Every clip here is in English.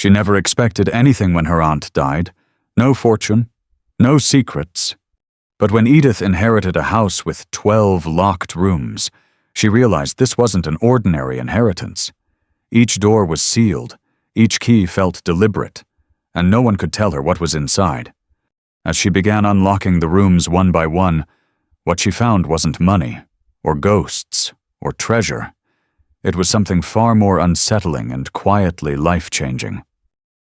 She never expected anything when her aunt died. No fortune, no secrets. But when Edith inherited a house with 12 locked rooms, she realized this wasn't an ordinary inheritance. Each door was sealed, each key felt deliberate, and no one could tell her what was inside. As she began unlocking the rooms one by one, what she found wasn't money, or ghosts, or treasure. It was something far more unsettling and quietly life-changing.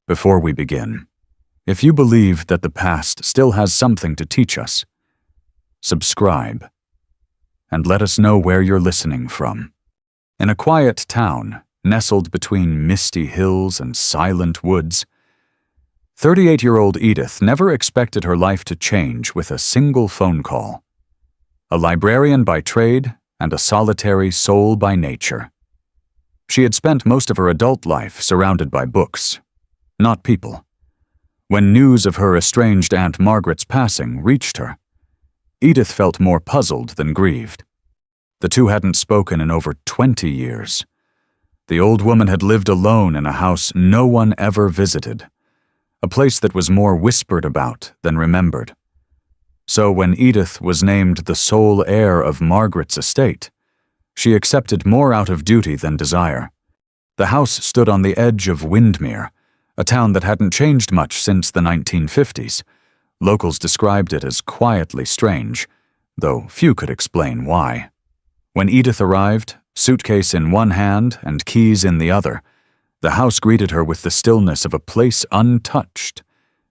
Before we begin, if you believe that the past still has something to teach us, subscribe, and let us know where you're listening from. In a quiet town, nestled between misty hills and silent woods, 38-year-old Edith never expected her life to change with a single phone call. A librarian by trade and a solitary soul by nature. She had spent most of her adult life surrounded by books, not people. When news of her estranged Aunt Margaret's passing reached her, Edith felt more puzzled than grieved. The two hadn't spoken in over 20 years. The old woman had lived alone in a house no one ever visited, a place that was more whispered about than remembered. So when Edith was named the sole heir of Margaret's estate, she accepted more out of duty than desire. The house stood on the edge of Windermere, a town that hadn't changed much since the 1950s. Locals described it as quietly strange, though few could explain why. When Edith arrived, suitcase in one hand and keys in the other, the house greeted her with the stillness of a place untouched.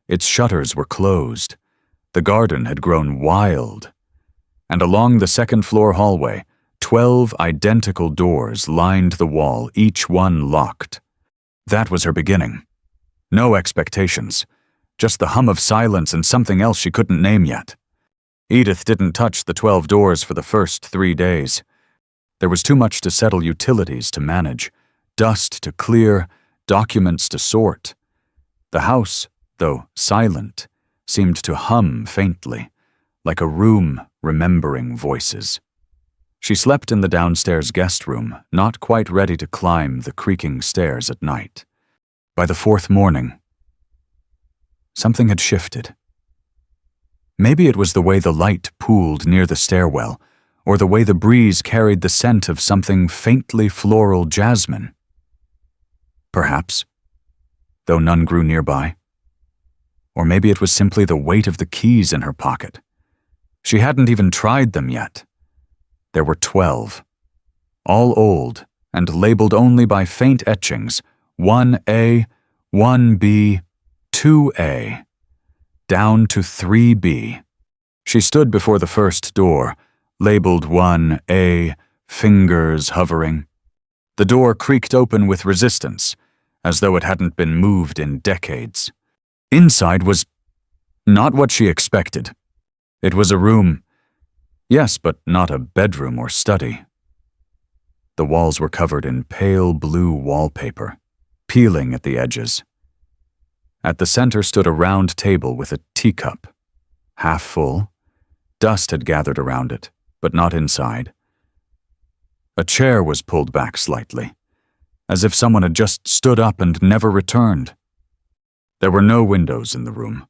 Its shutters were closed. The garden had grown wild. And along the second-floor hallway, 12 identical doors lined the wall, each one locked. That was her beginning. No expectations, just the hum of silence and something else she couldn't name yet. Edith didn't touch the 12 doors for the first 3 days. There was too much to settle utilities to manage, dust to clear, documents to sort. The house, though silent, seemed to hum faintly, like a room remembering voices. She slept in the downstairs guest room, not quite ready to climb the creaking stairs at night. By the 4th morning, something had shifted. Maybe it was the way the light pooled near the stairwell, or the way the breeze carried the scent of something faintly floral jasmine. Perhaps, though none grew nearby. Or maybe it was simply the weight of the keys in her pocket. She hadn't even tried them yet. There were 12, all old and labeled only by faint etchings, 1A, 1B, 2A, down to 3B. She stood before the first door, labeled 1A, fingers hovering. The door creaked open with resistance, as though it hadn't been moved in decades. Inside was not what she expected. It was a room, yes, but not a bedroom or study. The walls were covered in pale blue wallpaper, peeling at the edges. At the center stood a round table with a teacup, half full. Dust had gathered around it, but not inside. A chair was pulled back slightly, as if someone had just stood up and never returned. There were no windows in the room,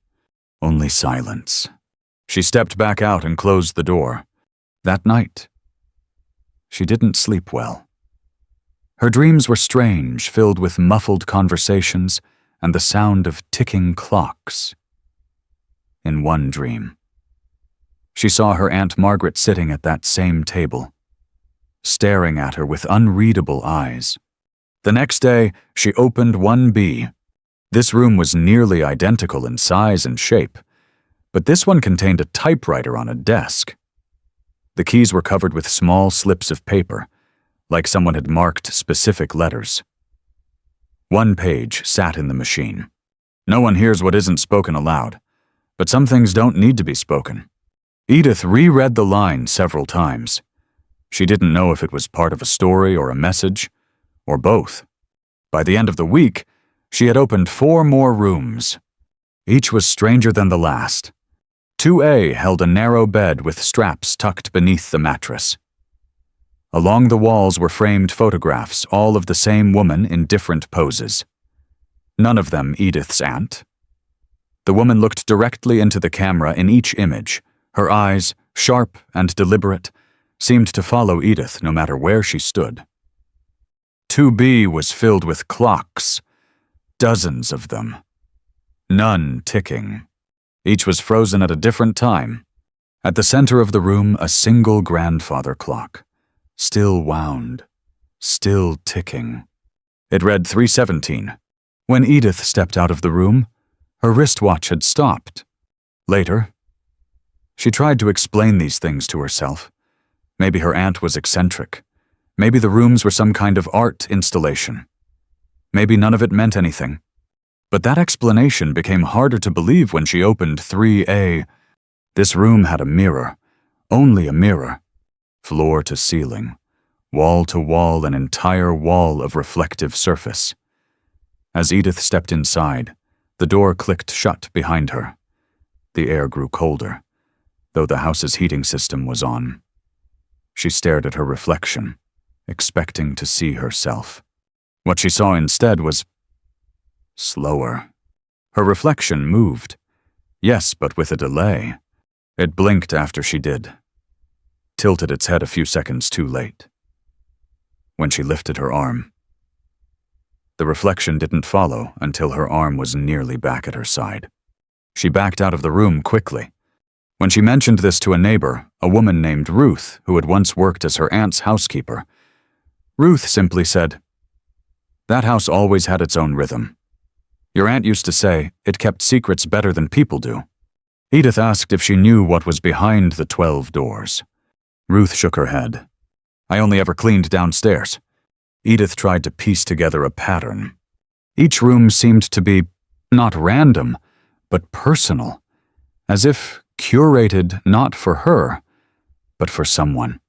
only silence. She stepped back out and closed the door. That night, she didn't sleep well. Her dreams were strange, filled with muffled conversations and the sound of ticking clocks. In one dream, she saw her Aunt Margaret sitting at that same table, staring at her with unreadable eyes. The next day, she opened 1B. This room was nearly identical in size and shape, but this one contained a typewriter on a desk. The keys were covered with small slips of paper, like someone had marked specific letters. One page sat in the machine. No one hears what isn't spoken aloud, but some things don't need to be spoken. Edith reread the line several times. She didn't know if it was part of a story or a message, or both. By the end of the week, she had opened 4 more rooms. Each was stranger than the last. 2A held a narrow bed with straps tucked beneath the mattress. Along the walls were framed photographs, all of the same woman in different poses. None of them Edith's aunt. The woman looked directly into the camera in each image. Her eyes, sharp and deliberate, seemed to follow Edith no matter where she stood. 2B was filled with clocks, dozens of them. None ticking. Each was frozen at a different time. At the center of the room, a single grandfather clock. Still wound. Still ticking. It read 3:17. When Edith stepped out of the room, her wristwatch had stopped. Later, she tried to explain these things to herself. Maybe her aunt was eccentric. Maybe the rooms were some kind of art installation. Maybe none of it meant anything. But that explanation became harder to believe when she opened 3A. This room had a mirror. Only a mirror. Floor to ceiling. Wall to wall, an entire wall of reflective surface. As Edith stepped inside, the door clicked shut behind her. The air grew colder, though the house's heating system was on. She stared at her reflection, expecting to see herself. What she saw instead was slower. Her reflection moved. Yes, but with a delay. It blinked after she did. Tilted its head a few seconds too late. When she lifted her arm, the reflection didn't follow until her arm was nearly back at her side. She backed out of the room quickly. When she mentioned this to a neighbor, a woman named Ruth, who had once worked as her aunt's housekeeper, Ruth simply said, "That house always had its own rhythm. Your aunt used to say it kept secrets better than people do." Edith asked if she knew what was behind the 12 doors. Ruth shook her head. "I only ever cleaned downstairs." Edith tried to piece together a pattern. Each room seemed to be not random, but personal, as if curated not for her, but for someone.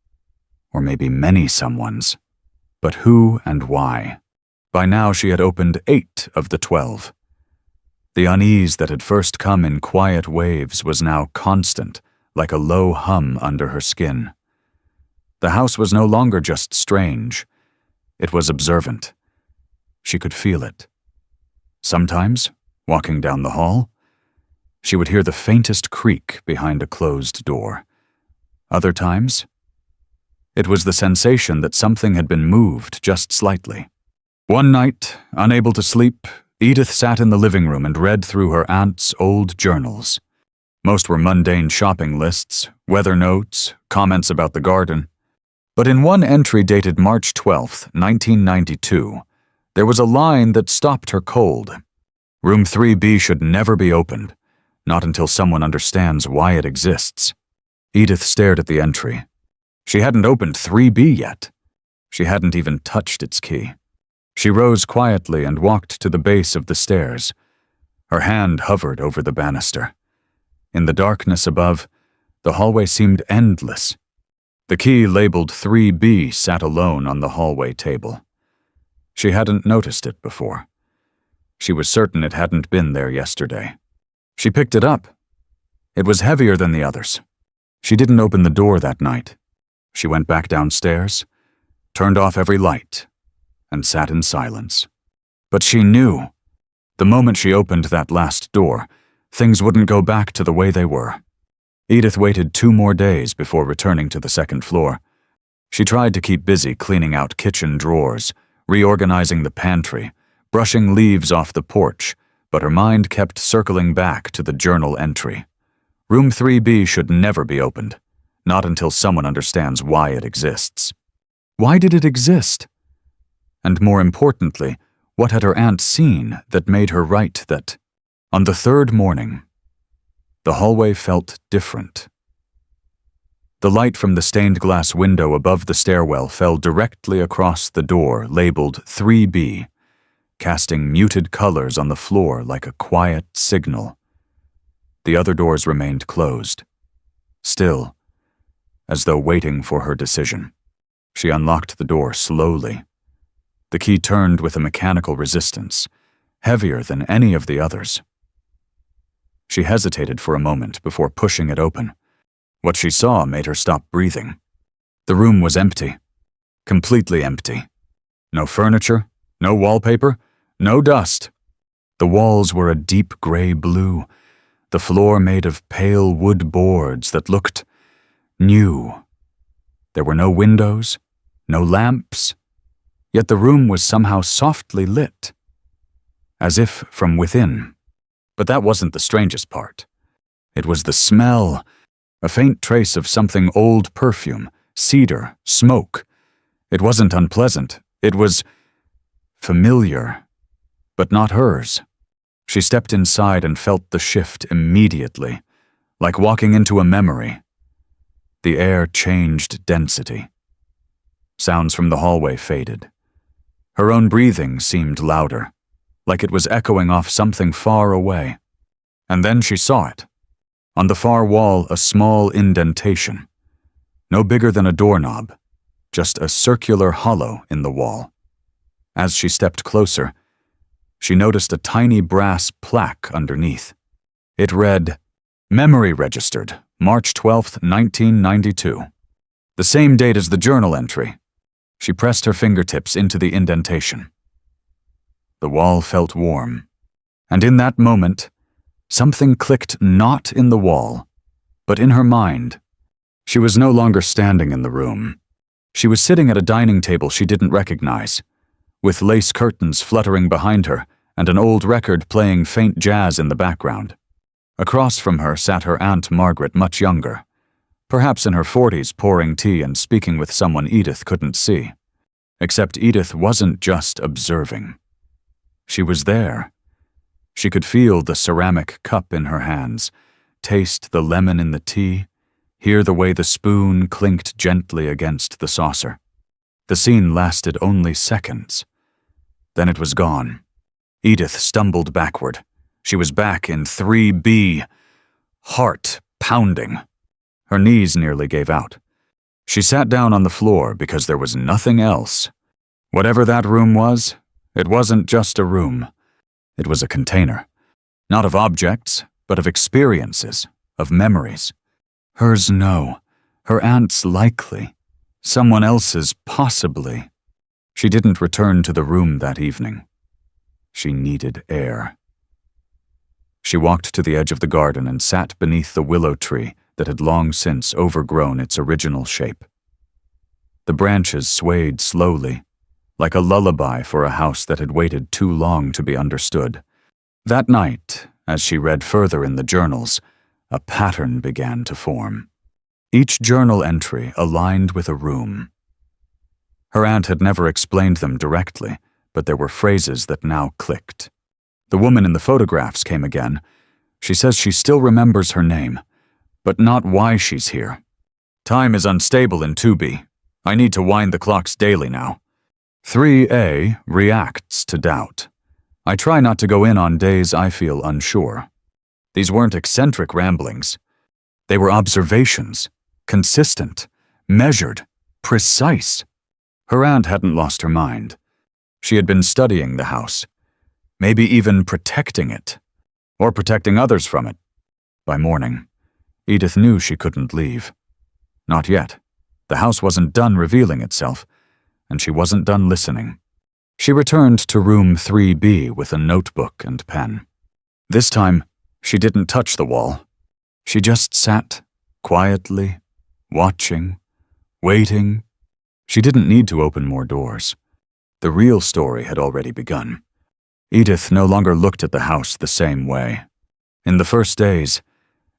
Or maybe many someones. But who and why? By now she had opened 8 of the 12. The unease that had first come in quiet waves was now constant, like a low hum under her skin. The house was no longer just strange. It was observant. She could feel it. Sometimes, walking down the hall, she would hear the faintest creak behind a closed door. Other times, it was the sensation that something had been moved just slightly. One night, unable to sleep, Edith sat in the living room and read through her aunt's old journals. Most were mundane shopping lists, weather notes, comments about the garden. But in one entry dated March 12, 1992, there was a line that stopped her cold. Room 3B should never be opened, not until someone understands why it exists. Edith stared at the entry. She hadn't opened 3B yet. She hadn't even touched its key. She rose quietly and walked to the base of the stairs. Her hand hovered over the banister. In the darkness above, the hallway seemed endless. The key labeled 3B sat alone on the hallway table. She hadn't noticed it before. She was certain it hadn't been there yesterday. She picked it up. It was heavier than the others. She didn't open the door that night. She went back downstairs, turned off every light, and sat in silence. But she knew, the moment she opened that last door, things wouldn't go back to the way they were. Edith waited 2 more days before returning to the second floor. She tried to keep busy cleaning out kitchen drawers, reorganizing the pantry, brushing leaves off the porch, but her mind kept circling back to the journal entry. Room 3B should never be opened, not until someone understands why it exists. Why did it exist? And more importantly, what had her aunt seen that made her write that? On the 3rd morning, the hallway felt different. The light from the stained glass window above the stairwell fell directly across the door labeled 3B, casting muted colors on the floor like a quiet signal. The other doors remained closed, still, as though waiting for her decision. She unlocked the door slowly. The key turned with a mechanical resistance, heavier than any of the others. She hesitated for a moment before pushing it open. What she saw made her stop breathing. The room was empty. Completely empty. No furniture, no wallpaper, no dust. The walls were a deep gray blue, the floor made of pale wood boards that looked new. There were no windows, no lamps, yet the room was somehow softly lit, as if from within. But that wasn't the strangest part. It was the smell, a faint trace of something old perfume, cedar, smoke. It wasn't unpleasant. It was familiar, but not hers. She stepped inside and felt the shift immediately, like walking into a memory. The air changed density. Sounds from the hallway faded. Her own breathing seemed louder, like it was echoing off something far away. And then she saw it. On the far wall, a small indentation. No bigger than a doorknob, just a circular hollow in the wall. As she stepped closer, she noticed a tiny brass plaque underneath. It read, "Memory registered, March 12th, 1992. The same date as the journal entry. She pressed her fingertips into the indentation. The wall felt warm, and in that moment, something clicked not in the wall, but in her mind. She was no longer standing in the room. She was sitting at a dining table she didn't recognize, with lace curtains fluttering behind her and an old record playing faint jazz in the background. Across from her sat her Aunt Margaret, much younger, perhaps in her 40s, pouring tea and speaking with someone Edith couldn't see. Except Edith wasn't just observing. She was there. She could feel the ceramic cup in her hands, taste the lemon in the tea, hear the way the spoon clinked gently against the saucer. The scene lasted only seconds. Then it was gone. Edith stumbled backward. She was back in 3B, heart pounding. Her knees nearly gave out. She sat down on the floor because there was nothing else. Whatever that room was, it wasn't just a room. It was a container. Not of objects, but of experiences, of memories. Hers, no. Her aunt's, likely. Someone else's, possibly. She didn't return to the room that evening. She needed air. She walked to the edge of the garden and sat beneath the willow tree that had long since overgrown its original shape. The branches swayed slowly, like a lullaby for a house that had waited too long to be understood. That night, as she read further in the journals, a pattern began to form. Each journal entry aligned with a room. Her aunt had never explained them directly, but there were phrases that now clicked. The woman in the photographs came again. She says she still remembers her name, but not why she's here. Time is unstable in 2B. I need to wind the clocks daily now. 3A reacts to doubt. I try not to go in on days I feel unsure. These weren't eccentric ramblings. They were observations, consistent, measured, precise. Her aunt hadn't lost her mind. She had been studying the house, maybe even protecting it, or protecting others from it. By morning, Edith knew she couldn't leave. Not yet. The house wasn't done revealing itself, and she wasn't done listening. She returned to room 3B with a notebook and pen. This time, she didn't touch the wall. She just sat, quietly, watching, waiting. She didn't need to open more doors. The real story had already begun. Edith no longer looked at the house the same way. In the first days,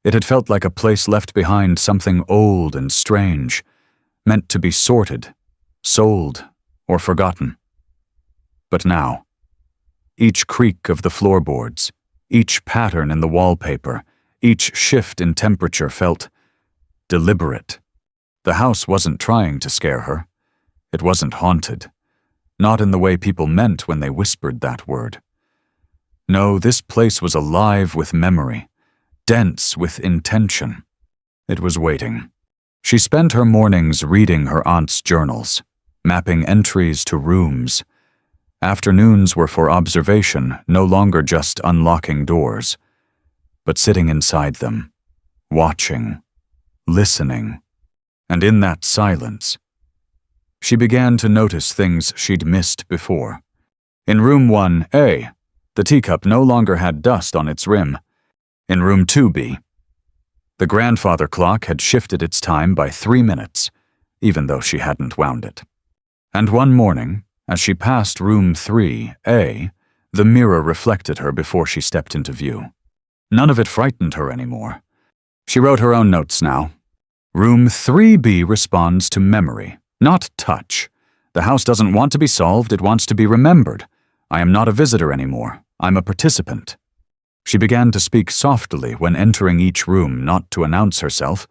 it had felt like a place left behind, something old and strange, meant to be sorted, sold, or forgotten. But now, each creak of the floorboards, each pattern in the wallpaper, each shift in temperature felt deliberate. The house wasn't trying to scare her. It wasn't haunted. Not in the way people meant when they whispered that word. No, this place was alive with memory, dense with intention. It was waiting. She spent her mornings reading her aunt's journals, mapping entries to rooms. Afternoons were for observation, no longer just unlocking doors, but sitting inside them, watching, listening. And in that silence, she began to notice things she'd missed before. In room 1A, The teacup no longer had dust on its rim. In room 2B, the grandfather clock had shifted its time by 3 minutes, even though she hadn't wound it. And one morning, as she passed room 3A, the mirror reflected her before she stepped into view. None of it frightened her anymore. She wrote her own notes now. Room 3B responds to memory, not touch. The house doesn't want to be solved, it wants to be remembered. I am not a visitor anymore. I'm a participant. She began to speak softly when entering each room, not to announce herself,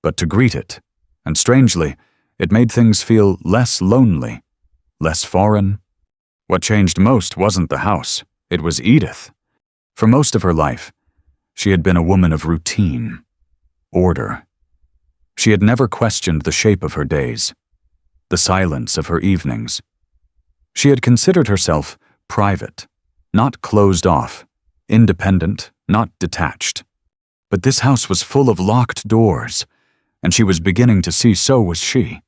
but to greet it. And strangely, it made things feel less lonely, less foreign. What changed most wasn't the house, it was Edith. For most of her life, she had been a woman of routine, order. She had never questioned the shape of her days, the silence of her evenings. She had considered herself private, not closed off, independent, not detached. But this house was full of locked doors, and she was beginning to see so was she.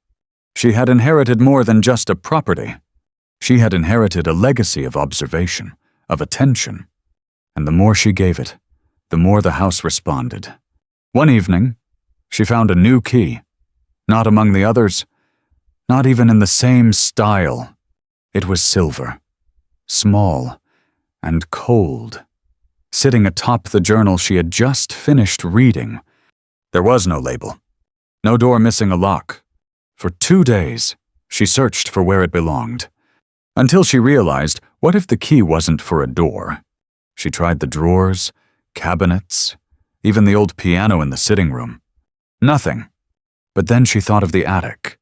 She had inherited more than just a property. She had inherited a legacy of observation, of attention. And the more she gave it, the more the house responded. One evening, she found a new key. Not among the others, not even in the same style. It was silver, small and cold, sitting atop the journal she had just finished reading. There was no label, no door missing a lock. For 2 days, she searched for where it belonged, until she realized, what if the key wasn't for a door? She tried the drawers, cabinets, even the old piano in the sitting room. Nothing. But then she thought of the attic.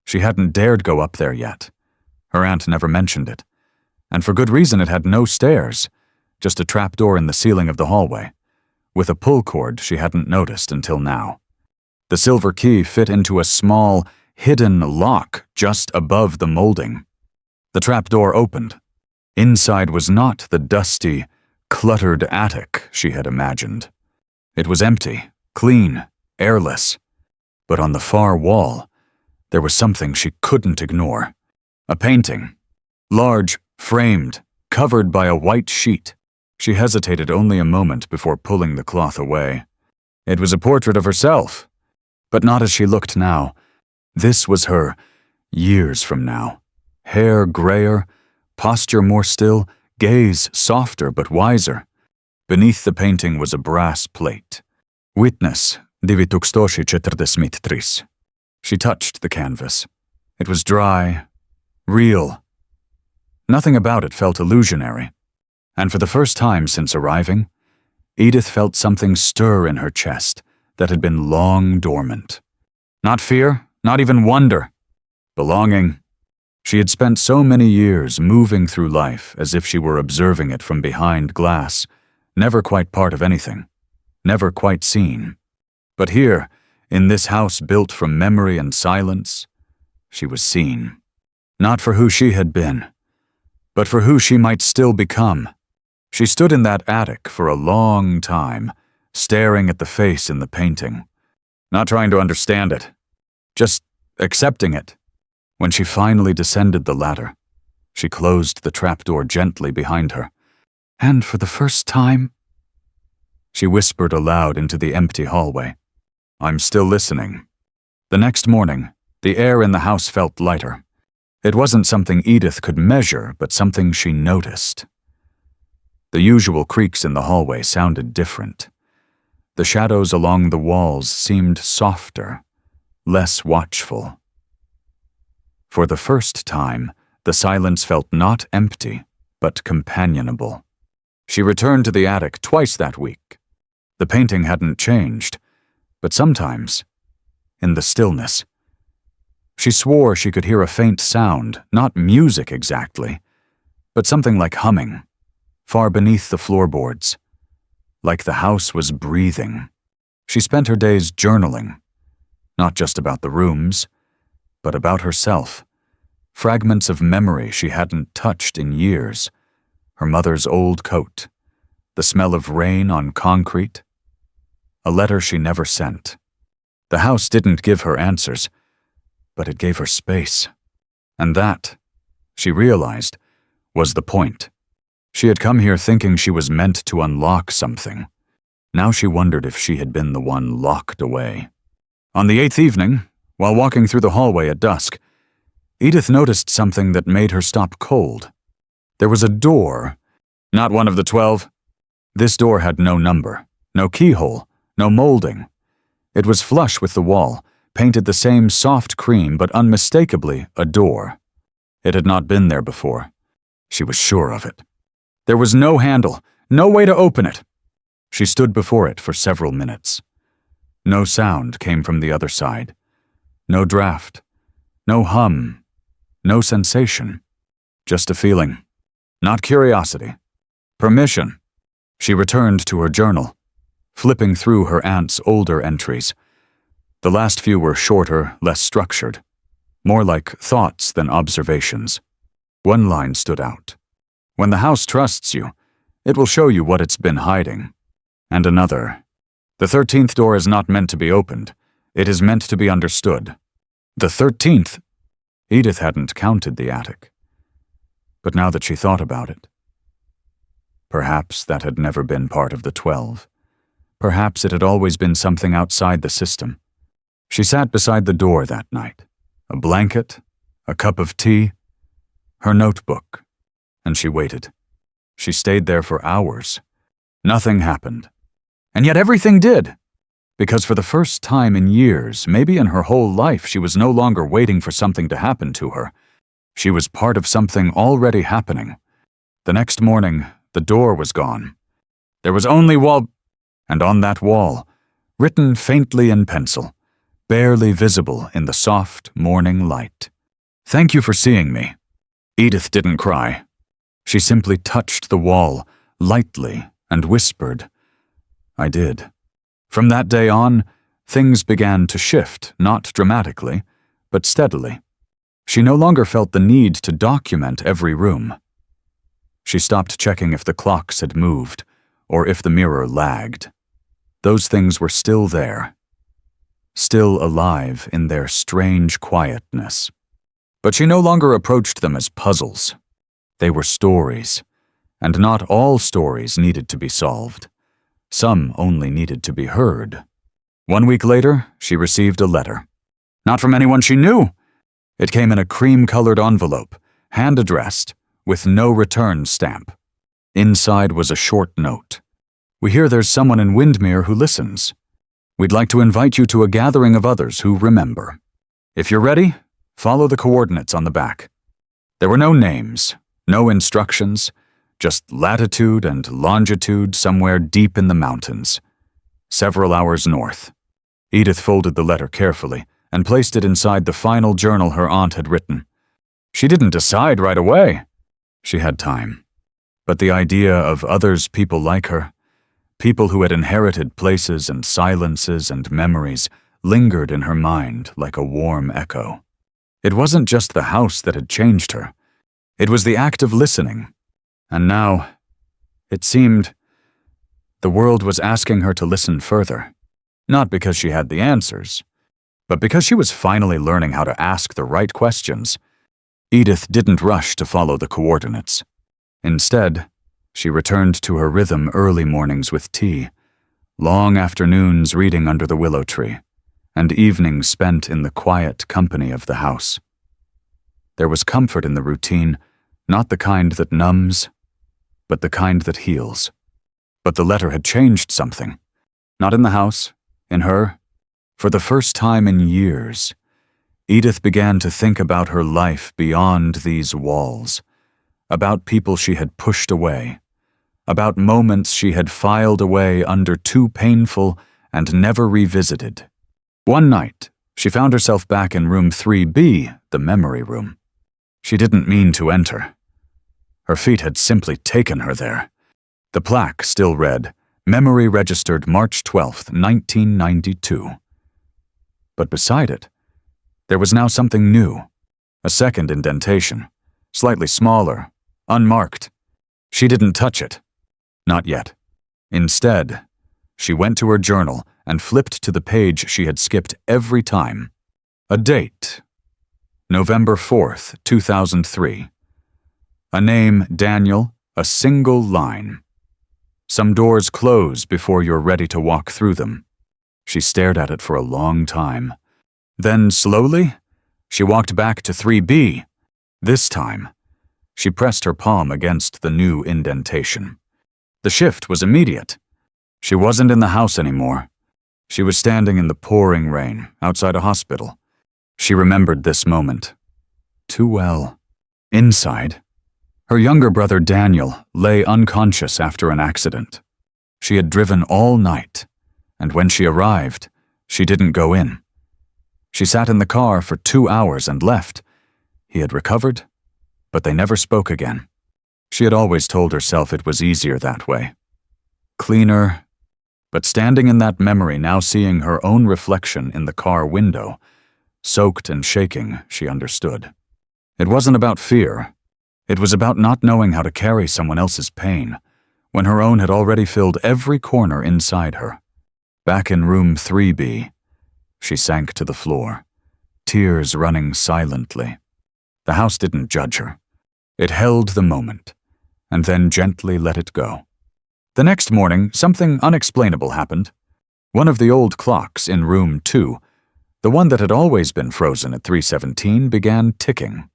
She hadn't dared go up there yet. Her aunt never mentioned it. And for good reason, it had no stairs, just a trapdoor in the ceiling of the hallway, with a pull cord she hadn't noticed until now. The silver key fit into a small, hidden lock just above the molding. The trapdoor opened. Inside was not the dusty, cluttered attic she had imagined. It was empty, clean, airless. But on the far wall, there was something she couldn't ignore. A painting. Large, framed, covered by a white sheet. She hesitated only a moment before pulling the cloth away. It was a portrait of herself, but not as she looked now. This was her, years from now. Hair grayer, posture more still, gaze softer but wiser. Beneath the painting was a brass plate. Witness, 1943. She touched the canvas. It was dry, real. Nothing about it felt illusionary. And for the first time since arriving, Edith felt something stir in her chest that had been long dormant. Not fear, not even wonder. Belonging. She had spent so many years moving through life as if she were observing it from behind glass, never quite part of anything, never quite seen. But here, in this house built from memory and silence, she was seen. Not for who she had been, but for who she might still become. She stood in that attic for a long time, staring at the face in the painting, not trying to understand it, just accepting it. When she finally descended the ladder, she closed the trapdoor gently behind her, and for the first time, she whispered aloud into the empty hallway, "I'm still listening." The next morning, the air in the house felt lighter. It wasn't something Edith could measure, but something she noticed. The usual creaks in the hallway sounded different. The shadows along the walls seemed softer, less watchful. For the first time, the silence felt not empty, but companionable. She returned to the attic twice that week. The painting hadn't changed, but sometimes, in the stillness, she swore she could hear a faint sound, not music exactly, but something like humming, far beneath the floorboards, like the house was breathing. She spent her days journaling, not just about the rooms, but about herself. Fragments of memory she hadn't touched in years. Her mother's old coat, the smell of rain on concrete, a letter she never sent. The house didn't give her answers, but it gave her space. And that, she realized, was the point. She had come here thinking she was meant to unlock something. Now she wondered if she had been the one locked away. On the 8th evening, while walking through the hallway at dusk, Edith noticed something that made her stop cold. There was a door. Not one of the 12. This door had no number, no keyhole, no molding. It was flush with the wall, painted the same soft cream, but unmistakably a door. It had not been there before. She was sure of it. There was no handle, no way to open it. She stood before it for several minutes. No sound came from the other side. No draft, no hum, no sensation. Just a feeling. Not curiosity. Permission. She returned to her journal, flipping through her aunt's older entries. The last few were shorter, less structured, more like thoughts than observations. One line stood out. When the house trusts you, it will show you what it's been hiding. And another. The 13th door is not meant to be opened. It is meant to be understood. The 13th? Edith hadn't counted the attic. But now that she thought about it, perhaps that had never been part of the 12. Perhaps it had always been something outside the system. She sat beside the door that night. A blanket, a cup of tea, her notebook, and she waited. She stayed there for hours. Nothing happened. And yet everything did. Because for the first time in years, maybe in her whole life, she was no longer waiting for something to happen to her. She was part of something already happening. The next morning, the door was gone. There was only wall, and on that wall, written faintly in pencil, barely visible in the soft morning light. "Thank you for seeing me." Edith didn't cry. She simply touched the wall, lightly, and whispered, "I did." From that day on, things began to shift, not dramatically, but steadily. She no longer felt the need to document every room. She stopped checking if the clocks had moved, or if the mirror lagged. Those things were still there, still alive in their strange quietness. But she no longer approached them as puzzles. They were stories, and not all stories needed to be solved. Some only needed to be heard. 1 week later, she received a letter. Not from anyone she knew. It came in a cream-colored envelope, hand-addressed, with no return stamp. Inside was a short note. "We hear there's someone in Windmere who listens. We'd like to invite you to a gathering of others who remember. If you're ready, follow the coordinates on the back." There were no names, no instructions, just latitude and longitude somewhere deep in the mountains, several hours north. Edith folded the letter carefully and placed it inside the final journal her aunt had written. She didn't decide right away. She had time. But the idea of others, people like her, people who had inherited places and silences and memories, lingered in her mind like a warm echo. It wasn't just the house that had changed her. It was the act of listening. And now, it seemed, the world was asking her to listen further. Not because she had the answers, but because she was finally learning how to ask the right questions. Edith didn't rush to follow the coordinates. Instead, she returned to her rhythm early mornings with tea, long afternoons reading under the willow tree, and evenings spent in the quiet company of the house. There was comfort in the routine, not the kind that numbs, but the kind that heals. But the letter had changed something. Not in the house, in her. For the first time in years, Edith began to think about her life beyond these walls, about people she had pushed away, about moments she had filed away under too painful and never revisited. One night, she found herself back in room 3B, the memory room. She didn't mean to enter. Her feet had simply taken her there. The plaque still read, "Memory registered March 12th, 1992. But beside it, there was now something new, a second indentation, slightly smaller, unmarked. She didn't touch it. Not yet. Instead, she went to her journal and flipped to the page she had skipped every time. A date. November 4th, 2003. A name, Daniel, A single line. Some doors close before you're ready to walk through them. She stared at it for a long time. Then, slowly, she walked back to 3B. This time, she pressed her palm against the new indentation. The shift was immediate. She wasn't in the house anymore. She was standing in the pouring rain outside a hospital. She remembered this moment too well. Inside, her younger brother Daniel lay unconscious after an accident. She had driven all night, and when she arrived, she didn't go in. She sat in the car for 2 hours and left. He had recovered, but they never spoke again. She had always told herself it was easier that way. Cleaner, but standing in that memory, now seeing her own reflection in the car window, soaked and shaking, she understood. It wasn't about fear. It was about not knowing how to carry someone else's pain, when her own had already filled every corner inside her. Back in room 3B, she sank to the floor, tears running silently. The house didn't judge her. It held the moment, and then gently let it go. The next morning, something unexplainable happened. One of the old clocks in room 2, the one that had always been frozen at 3:17, began ticking.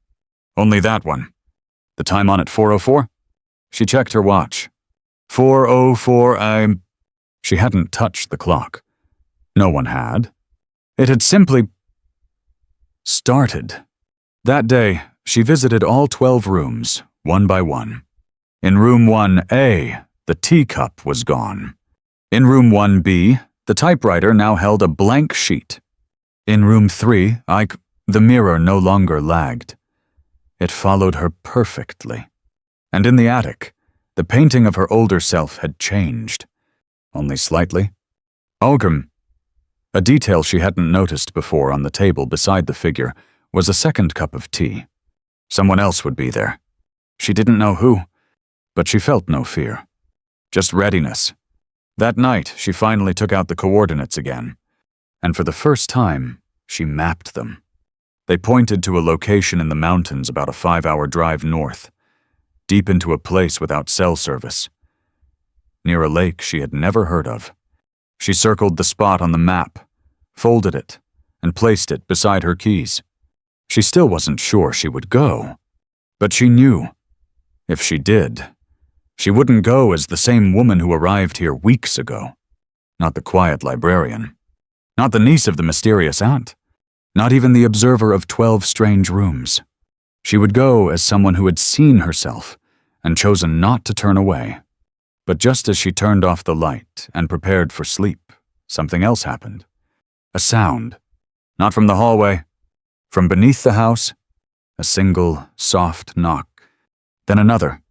Only that one. The time on it 4:04? She checked her watch. 4:04, She hadn't touched the clock. No one had. It had simply started. That day, she visited all 12 rooms, one by one. In room 1A, the teacup was gone. In room 1B, the typewriter now held a blank sheet. In room 3, the mirror no longer lagged. It followed her perfectly. And in the attic, the painting of her older self had changed. Only slightly. A detail she hadn't noticed before on the table beside the figure was a second cup of tea. Someone else would be there. She didn't know who, but she felt no fear. Just readiness. That night, she finally took out the coordinates again. And for the first time, she mapped them. They pointed to a location in the mountains about a 5-hour drive north, deep into a place without cell service, near a lake she had never heard of. She circled the spot on the map, folded it, and placed it beside her keys. She still wasn't sure she would go, but she knew, if she did, she wouldn't go as the same woman who arrived here weeks ago. Not the quiet librarian. Not the niece of the mysterious aunt. Not even the observer of 12 strange rooms. She would go as someone who had seen herself and chosen not to turn away. But just as she turned off the light and prepared for sleep, something else happened. A sound. Not from the hallway. From beneath the house, a single, soft knock. Then another.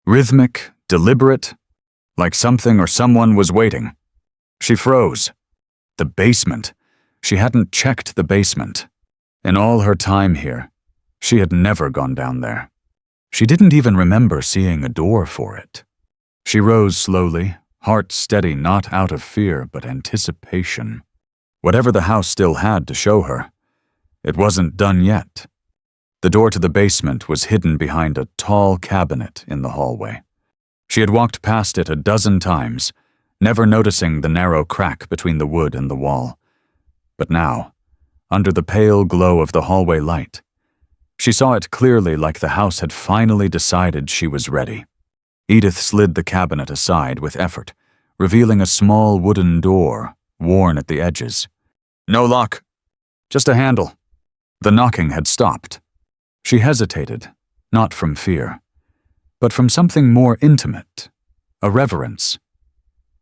Rhythmic, deliberate, like something or someone was waiting. She froze. The basement. She hadn't checked the basement. In all her time here, she had never gone down there. She didn't even remember seeing a door for it. She rose slowly, heart steady, not out of fear, but anticipation. Whatever the house still had to show her, it wasn't done yet. The door to the basement was hidden behind a tall cabinet in the hallway. She had walked past it a dozen times, never noticing the narrow crack between the wood and the wall. But now, under the pale glow of the hallway light, she saw it clearly, like the house had finally decided she was ready. Edith slid the cabinet aside with effort, revealing a small wooden door, worn at the edges. No lock, just a handle. The knocking had stopped. She hesitated, not from fear, but from something more intimate, a reverence,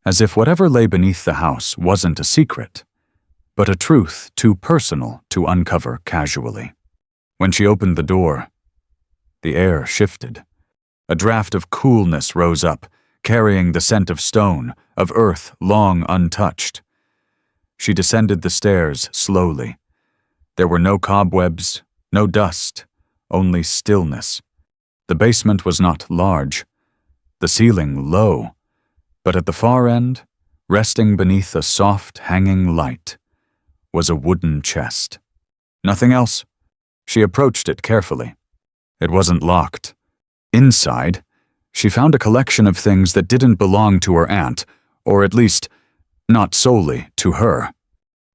as if whatever lay beneath the house wasn't a secret, but a truth too personal to uncover casually. When she opened the door, the air shifted. A draft of coolness rose up, carrying the scent of stone, of earth long untouched. She descended the stairs slowly. There were no cobwebs, no dust, only stillness. The basement was not large, the ceiling low, but at the far end, resting beneath a soft hanging light, was a wooden chest. Nothing else. She approached it carefully. It wasn't locked. Inside, She found a collection of things that didn't belong to her aunt, or at least, not solely to her.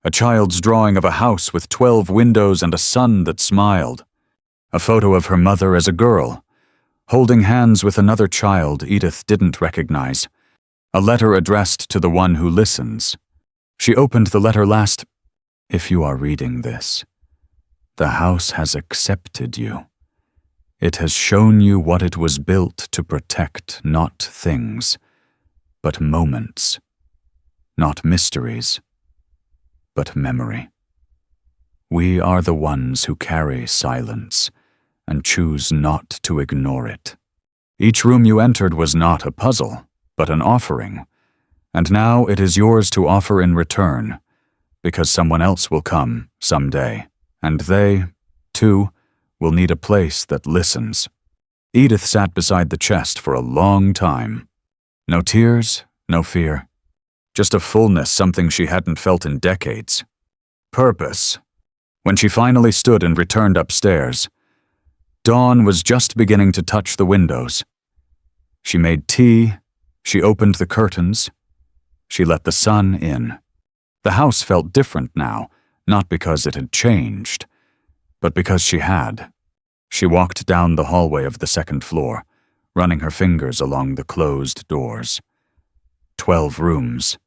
A child's drawing of a house with 12 windows and a sun that smiled. A photo of her mother as a girl, holding hands with another child Edith didn't recognize. A letter addressed to the one who listens. She opened the letter last. If you are reading this, the house has accepted you. It has shown you what it was built to protect, not things, but moments. Not mysteries, but memory. We are the ones who carry silence and choose not to ignore it. Each room you entered was not a puzzle, but an offering, and now it is yours to offer in return, because someone else will come someday, and they, too, will need a place that listens. Edith sat beside the chest for a long time. No tears, no fear. Just a fullness, something she hadn't felt in decades. Purpose. When she finally stood and returned upstairs, dawn was just beginning to touch the windows. She made tea, she opened the curtains, she let the sun in. The house felt different now, not because it had changed, but because she had. She walked down the hallway of the second floor, running her fingers along the closed doors. 12 rooms,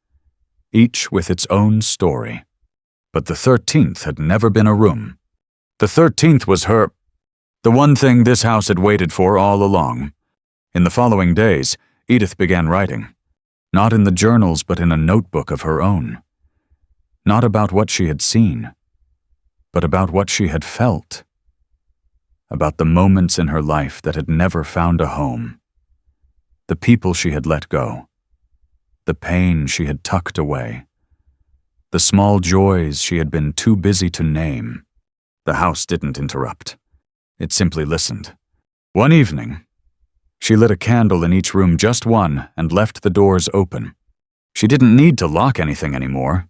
each with its own story. But the 13th had never been a room. The 13th was her, the one thing this house had waited for all along. In the following days, Edith began writing, not in the journals but in a notebook of her own. Not about what she had seen, but about what she had felt. About the moments in her life that had never found a home. The people she had let go. The pain she had tucked away. The small joys she had been too busy to name. The house didn't interrupt. It simply listened. One evening, she lit a candle in each room, just one, and left the doors open. She didn't need to lock anything anymore.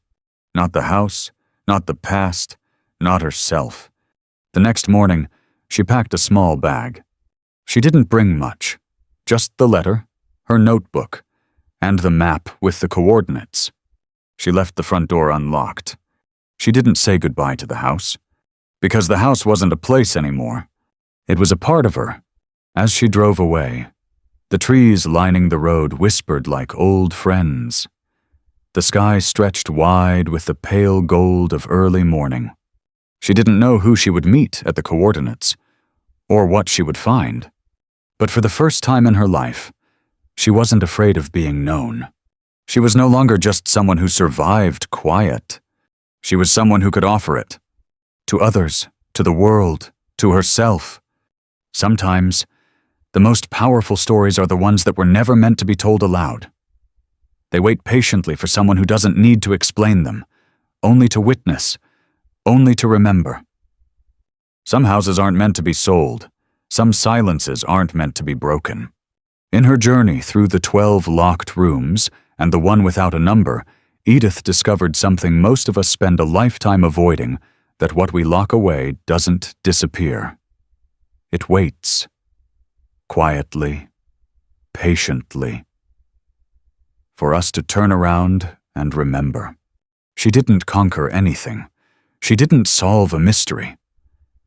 Not the house, not the past, not herself. The next morning, she packed a small bag. She didn't bring much. Just the letter, her notebook, and the map with the coordinates. She left the front door unlocked. She didn't say goodbye to the house, because the house wasn't a place anymore. It was a part of her. As she drove away, the trees lining the road whispered like old friends. The sky stretched wide with the pale gold of early morning. She didn't know who she would meet at the coordinates, or what she would find. But for the first time in her life, she wasn't afraid of being known. She was no longer just someone who survived quiet. She was someone who could offer it. To others, to the world, to herself. Sometimes, the most powerful stories are the ones that were never meant to be told aloud. They wait patiently for someone who doesn't need to explain them, only to witness, only to remember. Some houses aren't meant to be sold. Some silences aren't meant to be broken. In her journey through the 12 locked rooms and the one without a number, Edith discovered something most of us spend a lifetime avoiding, that what we lock away doesn't disappear. It waits. Quietly, patiently. For us to turn around and remember. She didn't conquer anything. She didn't solve a mystery.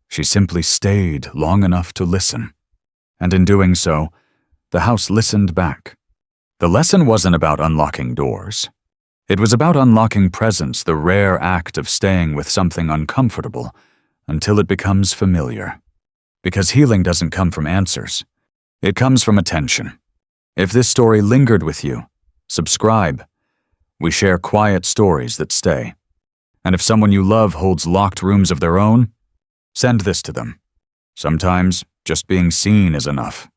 She simply stayed long enough to listen. And in doing so, the house listened back. The lesson wasn't about unlocking doors. It was about unlocking presence, the rare act of staying with something uncomfortable until it becomes familiar. Because healing doesn't come from answers. It comes from attention. If this story lingered with you, subscribe. We share quiet stories that stay. And if someone you love holds locked rooms of their own, send this to them. Sometimes, just being seen is enough.